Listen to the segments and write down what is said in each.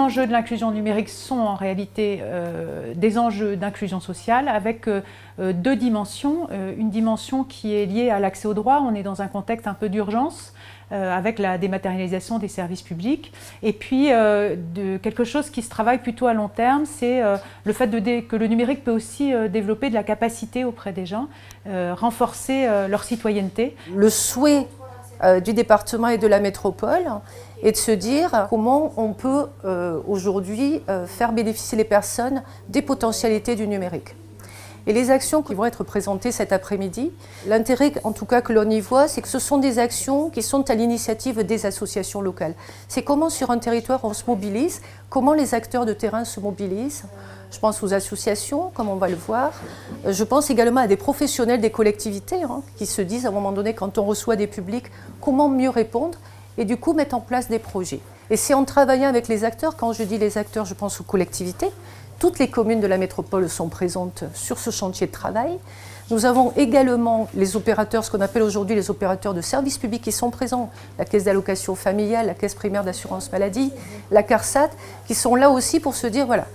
enjeux de l'inclusion numérique sont en réalité des enjeux d'inclusion sociale avec deux dimensions. Une dimension qui est liée à l'accès au droit. On est dans un contexte un peu d'urgence avec la dématérialisation des services publics. Et puis quelque chose qui se travaille plutôt à long terme, c'est le fait que le numérique peut aussi développer de la capacité auprès des gens, renforcer leur citoyenneté. Le souhait du département et de la métropole et de se dire comment on peut aujourd'hui faire bénéficier les personnes des potentialités du numérique. Et les actions qui vont être présentées cet après-midi, l'intérêt en tout cas que l'on y voit, c'est que ce sont des actions qui sont à l'initiative des associations locales. C'est comment sur un territoire on se mobilise, comment les acteurs de terrain se mobilisent. Je pense aux associations, comme on va le voir. Je pense également à des professionnels des collectivités qui se disent à un moment donné, quand on reçoit des publics, comment mieux répondre et du coup mettre en place des projets. Et c'est en travaillant avec les acteurs, quand je dis les acteurs, je pense aux collectivités. Toutes les communes de la métropole sont présentes sur ce chantier de travail. Nous avons également les opérateurs, ce qu'on appelle aujourd'hui les opérateurs de services publics qui sont présents, la caisse d'allocation familiale, la caisse primaire d'assurance maladie, la CARSAT, qui sont là aussi pour se dire, voilà,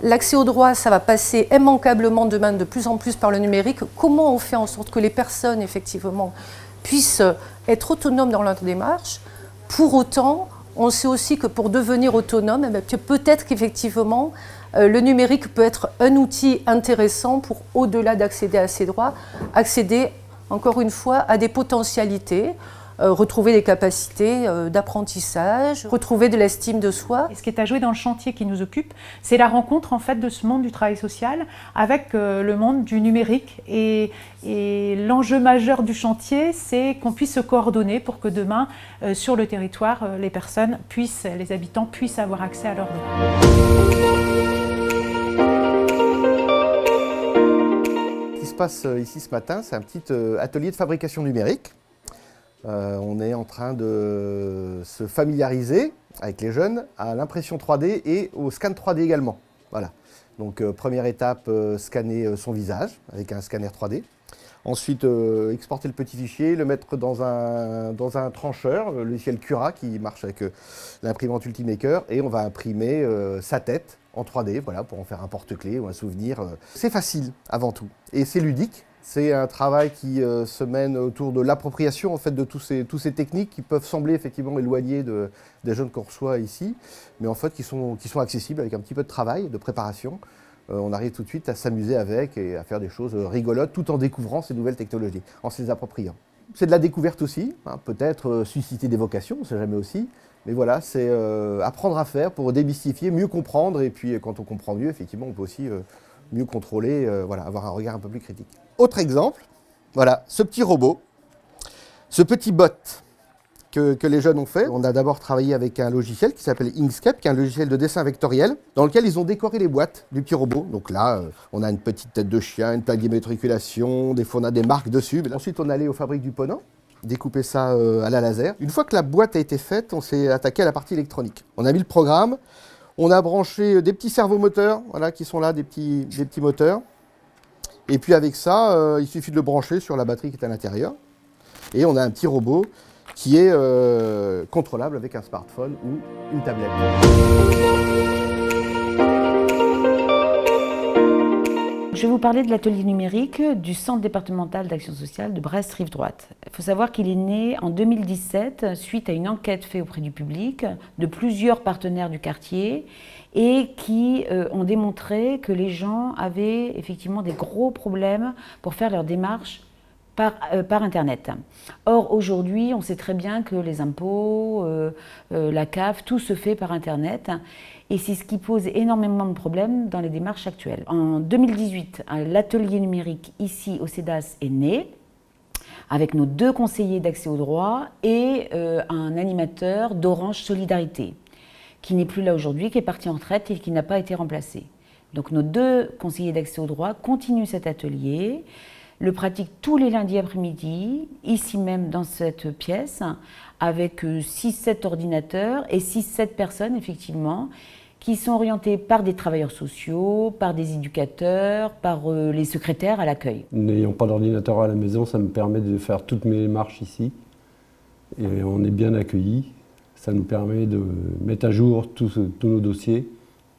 l'accès au droit, ça va passer immanquablement demain de plus en plus par le numérique. Comment on fait en sorte que les personnes, effectivement, puissent être autonomes dans leur démarche? Pour autant, on sait aussi que pour devenir autonome, peut-être qu'effectivement, le numérique peut être un outil intéressant pour, au-delà d'accéder à ces droits, accéder, encore une fois, à des potentialités, retrouver des capacités d'apprentissage, retrouver de l'estime de soi. Et ce qui est à jouer dans le chantier qui nous occupe, c'est la rencontre en fait de ce monde du travail social avec le monde du numérique. Et l'enjeu majeur du chantier, c'est qu'on puisse se coordonner pour que demain, sur le territoire, les habitants puissent avoir accès à leurs droits. Ce qui se passe ici ce matin, c'est un petit atelier de fabrication numérique. On est en train de se familiariser avec les jeunes à l'impression 3D et au scan 3D également. Voilà. Donc première étape, scanner son visage avec un scanner 3D. Ensuite, exporter le petit fichier, le mettre dans un trancheur, le logiciel Cura qui marche avec l'imprimante Ultimaker, et on va imprimer sa tête en 3D, voilà, pour en faire un porte-clés ou un souvenir. C'est facile avant tout et c'est ludique. C'est un travail qui se mène autour de l'appropriation en fait, de tous ces techniques qui peuvent sembler effectivement éloignées des jeunes qu'on reçoit ici, mais en fait qui sont accessibles avec un petit peu de travail, de préparation. On arrive tout de suite à s'amuser avec et à faire des choses rigolotes tout en découvrant ces nouvelles technologies, en se les appropriant. C'est de la découverte aussi, peut-être susciter des vocations, on ne sait jamais aussi, mais voilà, c'est apprendre à faire pour démystifier, mieux comprendre, et puis quand on comprend mieux, effectivement, on peut aussi mieux contrôler, voilà, avoir un regard un peu plus critique. Autre exemple, voilà, ce petit robot, ce petit bot que les jeunes ont fait. On a d'abord travaillé avec un logiciel qui s'appelle Inkscape, qui est un logiciel de dessin vectoriel, dans lequel ils ont décoré les boîtes du petit robot. Donc là, on a une petite tête de chien, une plaque d'immatriculation, des fois on a des marques dessus. Ensuite, on est allé aux fabriques du Ponant, découper ça à la laser. Une fois que la boîte a été faite, on s'est attaqué à la partie électronique. On a mis le programme, on a branché des petits servomoteurs, voilà, qui sont là, des petits moteurs. Et puis avec ça, il suffit de le brancher sur la batterie qui est à l'intérieur. Et on a un petit robot qui est contrôlable avec un smartphone ou une tablette. Je vais vous parler de l'atelier numérique du Centre départemental d'action sociale de Brest-Rive-Droite. Il faut savoir qu'il est né en 2017 suite à une enquête faite auprès du public de plusieurs partenaires du quartier et qui ont démontré que les gens avaient effectivement des gros problèmes pour faire leurs démarches par Internet. Or, aujourd'hui, on sait très bien que les impôts, la CAF, tout se fait par Internet. Et c'est ce qui pose énormément de problèmes dans les démarches actuelles. En 2018, l'atelier numérique ici au CEDAS est né, avec nos 2 conseillers d'accès au droit et un animateur d'Orange Solidarité, qui n'est plus là aujourd'hui, qui est parti en retraite et qui n'a pas été remplacé. Donc nos 2 conseillers d'accès au droit continuent cet atelier, le pratique tous les lundis après-midi, ici même dans cette pièce, avec 6-7 ordinateurs et 6-7 personnes, effectivement, qui sont orientées par des travailleurs sociaux, par des éducateurs, par les secrétaires à l'accueil. N'ayant pas d'ordinateur à la maison, ça me permet de faire toutes mes démarches ici. Et on est bien accueillis. Ça nous permet de mettre à jour tous nos dossiers,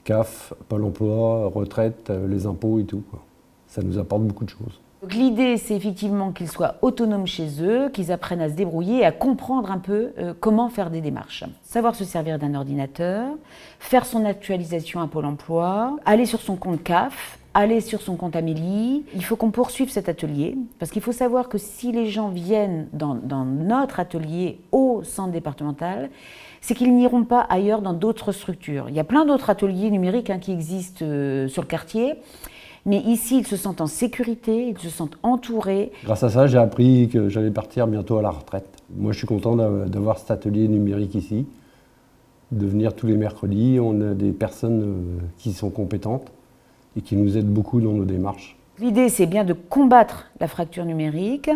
CAF, Pôle emploi, retraite, les impôts et tout, quoi. Ça nous apporte beaucoup de choses. L'idée, c'est effectivement qu'ils soient autonomes chez eux, qu'ils apprennent à se débrouiller et à comprendre un peu comment faire des démarches. Savoir se servir d'un ordinateur, faire son actualisation à Pôle emploi, aller sur son compte CAF, aller sur son compte Amélie. Il faut qu'on poursuive cet atelier, parce qu'il faut savoir que si les gens viennent dans notre atelier au centre départemental, c'est qu'ils n'iront pas ailleurs dans d'autres structures. Il y a plein d'autres ateliers numériques qui existent sur le quartier, mais ici, ils se sentent en sécurité, ils se sentent entourés. Grâce à ça, j'ai appris que j'allais partir bientôt à la retraite. Moi, je suis content d'avoir cet atelier numérique ici, de venir tous les mercredis. On a des personnes qui sont compétentes et qui nous aident beaucoup dans nos démarches. L'idée, c'est bien de combattre la fracture numérique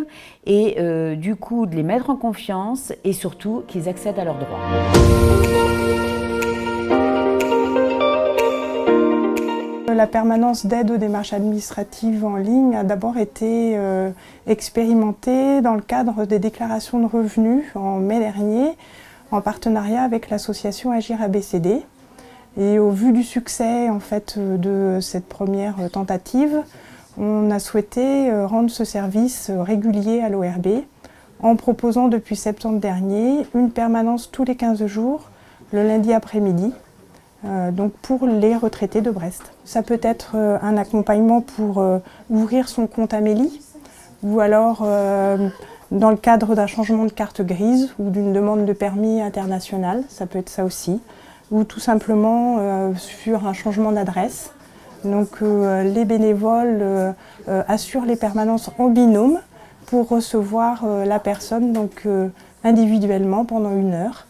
et du coup de les mettre en confiance et surtout qu'ils accèdent à leurs droits. La permanence d'aide aux démarches administratives en ligne a d'abord été expérimentée dans le cadre des déclarations de revenus en mai dernier, en partenariat avec l'association Agir ABCD. Et au vu du succès en fait, de cette première tentative, on a souhaité rendre ce service régulier à l'ORB en proposant depuis septembre dernier une permanence tous les 15 jours, le lundi après-midi. Donc pour les retraités de Brest. Ça peut être un accompagnement pour ouvrir son compte Amélie ou alors dans le cadre d'un changement de carte grise ou d'une demande de permis international, ça peut être ça aussi, ou tout simplement sur un changement d'adresse. Donc les bénévoles assurent les permanences en binôme pour recevoir la personne donc, individuellement pendant 1 heure.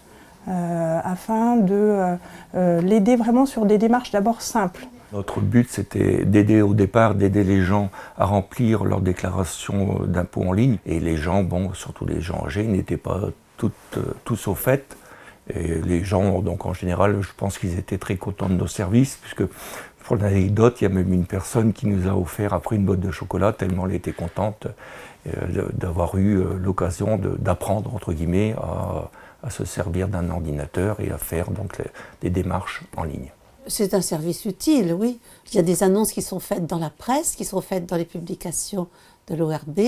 Afin de l'aider vraiment sur des démarches d'abord simples. Notre but, c'était d'aider au départ, d'aider les gens à remplir leur déclaration d'impôt en ligne. Et les gens, bon, surtout les gens âgés, n'étaient pas tous au fait. Et les gens, donc en général, je pense qu'ils étaient très contents de nos services, puisque pour l'anecdote, il y a même une personne qui nous a offert après une boîte de chocolat, tellement elle était contente d'avoir eu l'occasion d'apprendre, entre guillemets, à se servir d'un ordinateur et à faire donc des démarches en ligne. C'est un service utile, oui. Il y a des annonces qui sont faites dans la presse, qui sont faites dans les publications de l'ORB,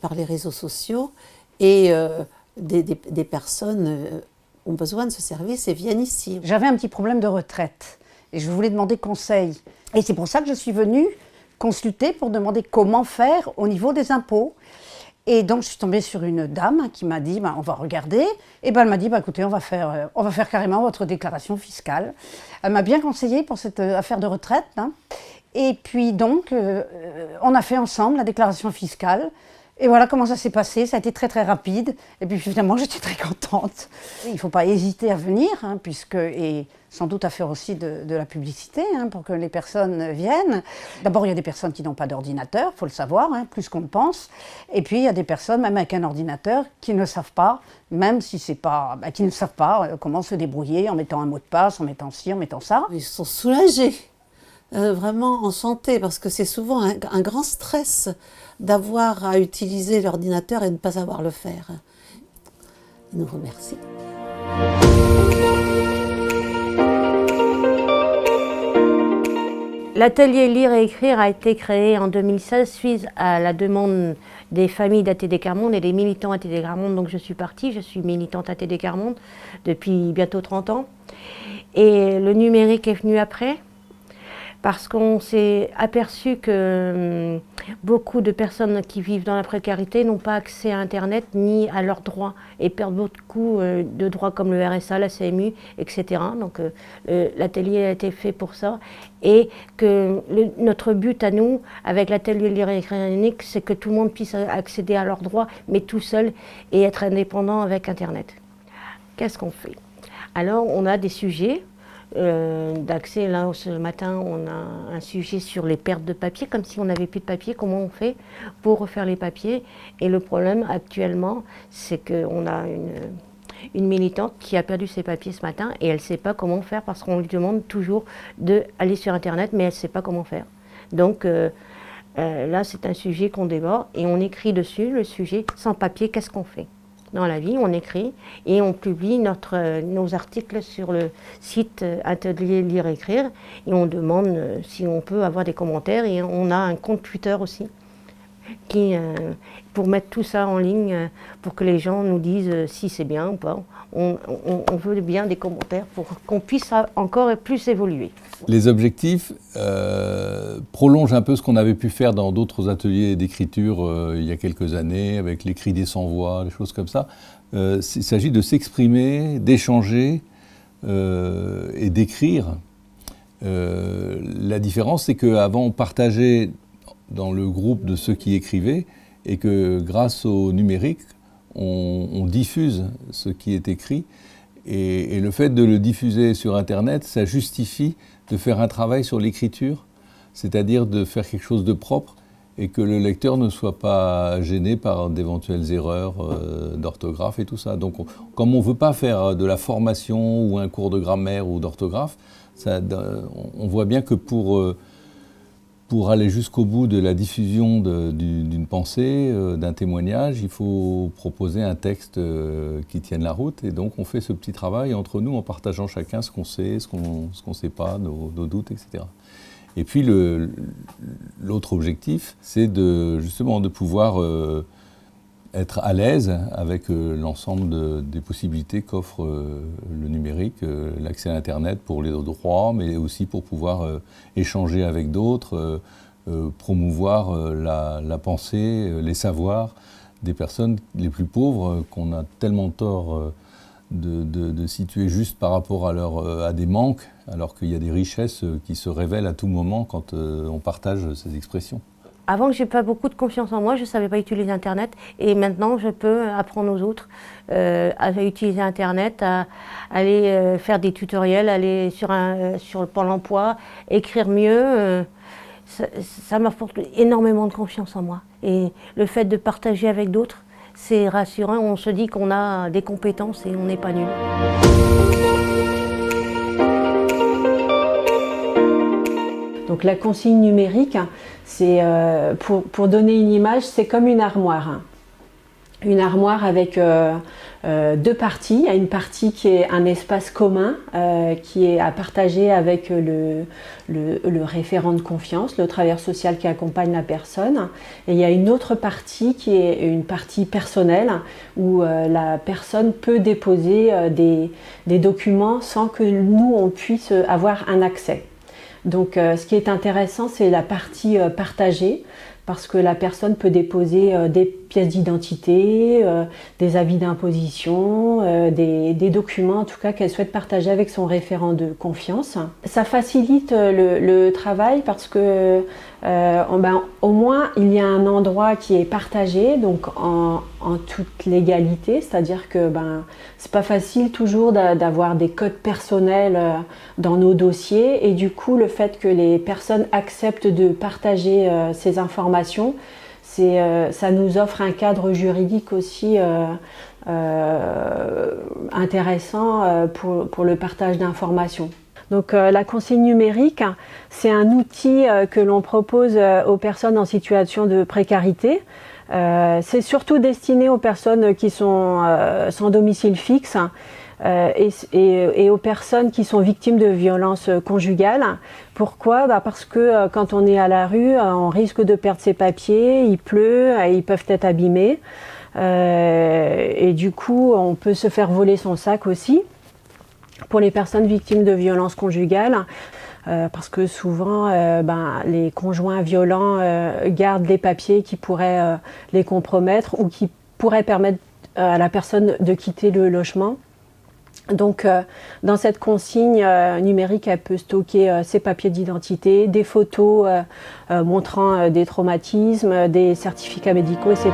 par les réseaux sociaux, et des personnes ont besoin de ce service et viennent ici. J'avais un petit problème de retraite et je voulais demander conseil. Et c'est pour ça que je suis venue consulter pour demander comment faire au niveau des impôts. Et donc, je suis tombée sur une dame qui m'a dit, on va regarder. Et elle m'a dit, écoutez, on va faire carrément votre déclaration fiscale. Elle m'a bien conseillé pour cette affaire de retraite. Et puis donc, on a fait ensemble la déclaration fiscale. Et voilà comment ça s'est passé. Ça a été très très rapide. Et puis finalement, j'étais très contente. Il ne faut pas hésiter à venir, et sans doute à faire aussi de la publicité pour que les personnes viennent. D'abord, il y a des personnes qui n'ont pas d'ordinateur, il faut le savoir, plus qu'on le pense. Et puis, il y a des personnes, même avec un ordinateur, qui ne savent pas, même si c'est pas, qui ne savent pas comment se débrouiller en mettant un mot de passe, en mettant ci, en mettant ça. Ils sont soulagés, vraiment enchantés, parce que c'est souvent un grand stress d'avoir à utiliser l'ordinateur et de ne pas savoir le faire. Ils nous remercient. L'atelier Lire et Écrire a été créé en 2016 suite à la demande des familles d'ATD Quart Monde et des militants ATD Quart Monde. Donc je suis partie, je suis militante ATD Quart Monde depuis bientôt 30 ans. Et le numérique est venu après, parce qu'on s'est aperçu que beaucoup de personnes qui vivent dans la précarité n'ont pas accès à Internet ni à leurs droits et perdent beaucoup de droits comme le RSA, la CMU, etc. Donc l'atelier a été fait pour ça. Et que notre but à nous, avec l'atelier Lire et Écrire unique, c'est que tout le monde puisse accéder à leurs droits, mais tout seul et être indépendant avec Internet. Qu'est-ce qu'on fait? Alors on a des sujets d'accès. Là, ce matin, on a un sujet sur les pertes de papier, comme si on n'avait plus de papier, comment on fait pour refaire les papiers. Et le problème actuellement, c'est qu'on a une militante qui a perdu ses papiers ce matin et elle ne sait pas comment faire parce qu'on lui demande toujours d'aller sur Internet, mais elle ne sait pas comment faire. Donc là, c'est un sujet qu'on débat et on écrit dessus, le sujet, sans papier, qu'est-ce qu'on fait? dans la vie, on écrit et on publie nos articles sur le site Atelier Lire Écrire et on demande si on peut avoir des commentaires et on a un compte Twitter aussi pour mettre tout ça en ligne pour que les gens nous disent si c'est bien ou pas. On veut bien des commentaires pour qu'on puisse encore plus évoluer. Les objectifs prolongent un peu ce qu'on avait pu faire dans d'autres ateliers d'écriture il y a quelques années, avec l'écrit des sans-voix, des choses comme ça. Il s'agit de s'exprimer, d'échanger et d'écrire. La différence, c'est qu'avant, on partageait dans le groupe de ceux qui écrivaient et que grâce au numérique, on diffuse ce qui est écrit et le fait de le diffuser sur Internet, ça justifie de faire un travail sur l'écriture, c'est-à-dire de faire quelque chose de propre et que le lecteur ne soit pas gêné par d'éventuelles erreurs d'orthographe et tout ça. Donc comme on ne veut pas faire de la formation ou un cours de grammaire ou d'orthographe, on voit bien que pour aller jusqu'au bout de la diffusion d'une pensée, d'un témoignage, il faut proposer un texte qui tienne la route. Et donc, on fait ce petit travail entre nous en partageant chacun ce qu'on sait, ce qu'on ne sait pas, nos doutes, etc. Et puis, l'autre objectif, c'est justement de pouvoir être à l'aise avec l'ensemble des possibilités qu'offre le numérique, l'accès à Internet pour les droits, mais aussi pour pouvoir échanger avec d'autres, promouvoir la pensée, les savoirs des personnes les plus pauvres qu'on a tellement tort de situer juste par rapport à des manques, alors qu'il y a des richesses qui se révèlent à tout moment quand on partage ces expressions. Avant, je n'ai pas beaucoup de confiance en moi, je ne savais pas utiliser Internet et maintenant je peux apprendre aux autres à utiliser Internet, à aller faire des tutoriels, aller sur le Pôle emploi, écrire mieux. Ça m'apporte énormément de confiance en moi. Et le fait de partager avec d'autres, c'est rassurant, on se dit qu'on a des compétences et on n'est pas nul. Donc la consigne numérique, c'est pour donner une image, c'est comme une armoire. Une armoire avec deux parties. Il y a une partie qui est un espace commun, qui est à partager avec le référent de confiance, le travailleur social qui accompagne la personne. Et il y a une autre partie qui est une partie personnelle, où la personne peut déposer des documents sans que nous, on puisse avoir un accès. Donc ce qui est intéressant, c'est la partie partagée, parce que la personne peut déposer des pièces d'identité, des avis d'imposition, des documents en tout cas qu'elle souhaite partager avec son référent de confiance. Ça facilite le travail parce que au moins il y a un endroit qui est partagé, donc en toute légalité, c'est-à-dire que c'est pas facile toujours d'avoir des codes personnels dans nos dossiers et du coup le fait que les personnes acceptent de partager ces informations, ça nous offre un cadre juridique aussi intéressant pour le partage d'informations. Donc la consigne numérique, c'est un outil que l'on propose aux personnes en situation de précarité. C'est surtout destiné aux personnes qui sont sans domicile fixe et aux personnes qui sont victimes de violences conjugales. Pourquoi ? Parce que quand on est à la rue, on risque de perdre ses papiers, il pleut, ils peuvent être abîmés. Et du coup, on peut se faire voler son sac aussi. Pour les personnes victimes de violences conjugales, parce que souvent les conjoints violents gardent des papiers qui pourraient les compromettre ou qui pourraient permettre à la personne de quitter le logement. Donc dans cette consigne numérique, elle peut stocker ses papiers d'identité, des photos montrant des traumatismes, des certificats médicaux, etc.